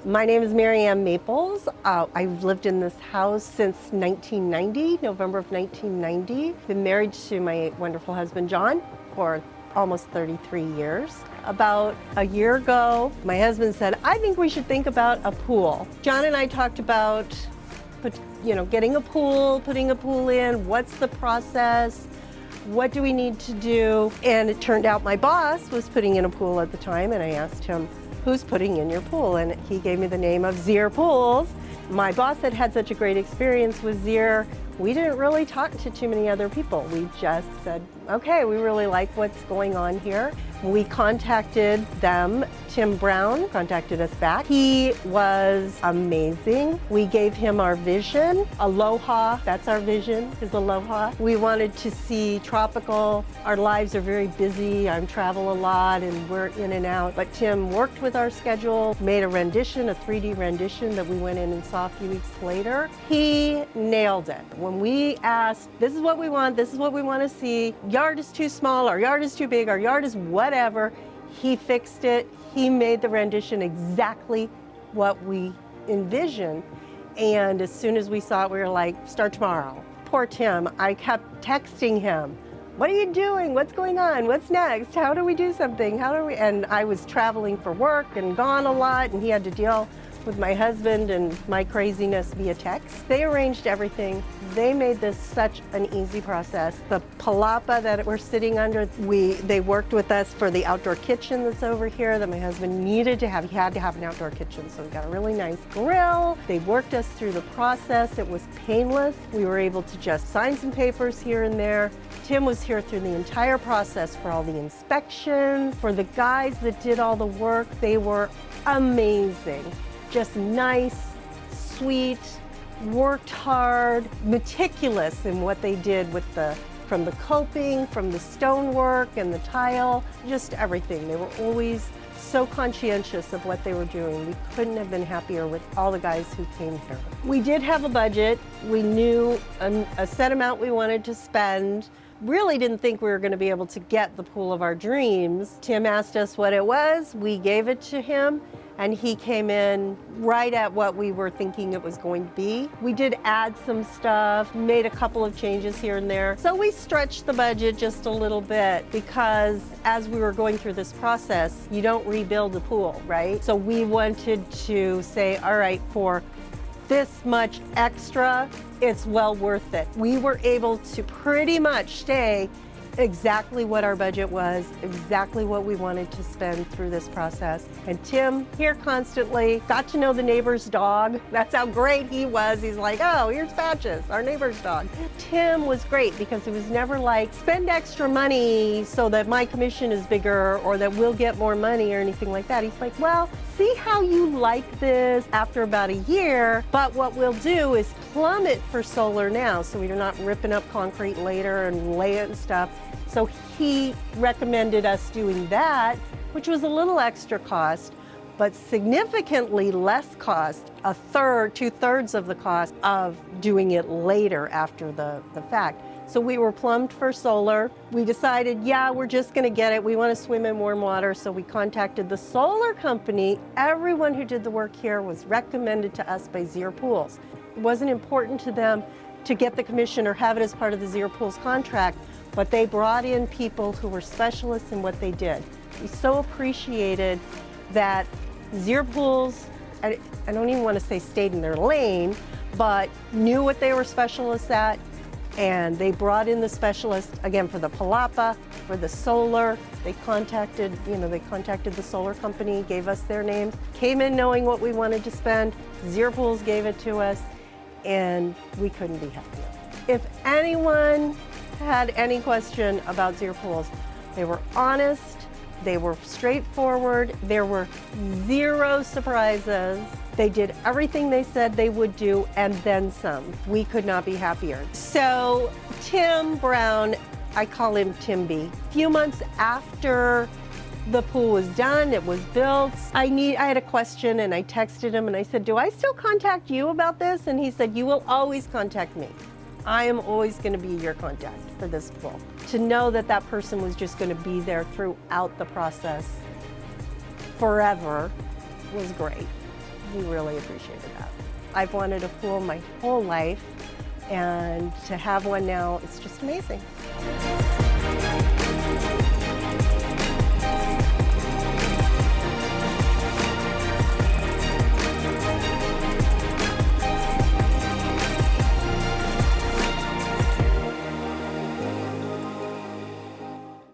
My name is Maryann Maples. I've lived in this house since 1990, November of 1990. Been married to my wonderful husband, John, for almost 33 years. About a year ago, my husband said, I think we should think about a pool. John and I talked about, getting a pool, putting a pool in, what's the process, what do we need to do? And it turned out my boss was putting in a pool at the time, and I asked him, who's putting in your pool? And he gave me the name of Zier Pools. My boss had had such a great experience with Zier. We didn't really talk to too many other people. We just said, okay, we really like what's going on here. We contacted them. Tim Brown contacted us back. He was amazing. We gave him our vision. Aloha, that's our vision, is aloha. We wanted to see tropical. Our lives are very busy. I travel a lot and we're in and out. But Tim worked with our schedule, made a rendition, a 3D rendition that we went in and saw a few weeks later. He nailed it. When we asked, this is what we want, this is what we want to see, yard is too small, our yard is too big, our yard is whatever, he fixed it. He made the rendition exactly what we envisioned. And as soon as we saw it, we were like, start tomorrow. Poor Tim, I kept texting him. What are you doing? What's going on? What's next? How do we do something? And I was traveling for work and gone a lot, and he had to deal with my husband and my craziness via text. They arranged everything. They made this such an easy process. The palapa that we're sitting under, they worked with us for the outdoor kitchen that's over here that my husband needed to have. He had to have an outdoor kitchen, so we got a really nice grill. They worked us through the process. It was painless. We were able to just sign some papers here and there. Tim was here through the entire process for all the inspections. For the guys that did all the work, they were amazing. Just nice, sweet, worked hard, meticulous in what they did from the coping, from the stonework and the tile, just everything. They were always so conscientious of what they were doing. We couldn't have been happier with all the guys who came here. We did have a budget. We knew a set amount we wanted to spend. Really didn't think we were going to be able to get the pool of our dreams. Tim asked us what it was. We gave it to him. And he came in right at what we were thinking it was going to be. We did add some stuff, made a couple of changes here and there. So we stretched the budget just a little bit because as we were going through this process, you don't rebuild a pool, right? So we wanted to say, all right, for this much extra, it's well worth it. We were able to pretty much stay exactly what our budget was, exactly what we wanted to spend through this process. And Tim, here constantly, got to know the neighbor's dog. That's how great he was. He's like, oh, here's Patches, our neighbor's dog. Tim was great because it was never like, spend extra money so that my commission is bigger or that we'll get more money or anything like that. He's like, well, see how you like this after about a year, but what we'll do is plumb it for solar now so we're not ripping up concrete later and lay it and stuff. So he recommended us doing that, which was a little extra cost, but significantly less cost, two-thirds of the cost of doing it later after the fact. So we were plumbed for solar. We decided, yeah, we're just gonna get it. We wanna swim in warm water, so we contacted the solar company. Everyone who did the work here was recommended to us by Zier Pools. It wasn't important to them to get the commission or have it as part of the Zier Pools contract, but they brought in people who were specialists in what they did. We so appreciated that Zier Pools, I don't even want to say stayed in their lane, but knew what they were specialists at, and they brought in the specialists, again, for the palapa, for the solar. They contacted the solar company, gave us their names, came in knowing what we wanted to spend. Zier Pools gave it to us, and we couldn't be happier. If anyone had any question about Zier Pools, they were honest, they were straightforward, there were zero surprises. They did everything they said they would do and then some. We could not be happier. So Tim Brown, I call him Tim B. A few months after the pool was done, it was built, I had a question and I texted him and I said, do I still contact you about this? And he said, you will always contact me. I am always going to be your contact for this pool. To know that that person was just going to be there throughout the process forever was great. He really appreciated that. I've wanted a pool my whole life, and to have one now, it's just amazing.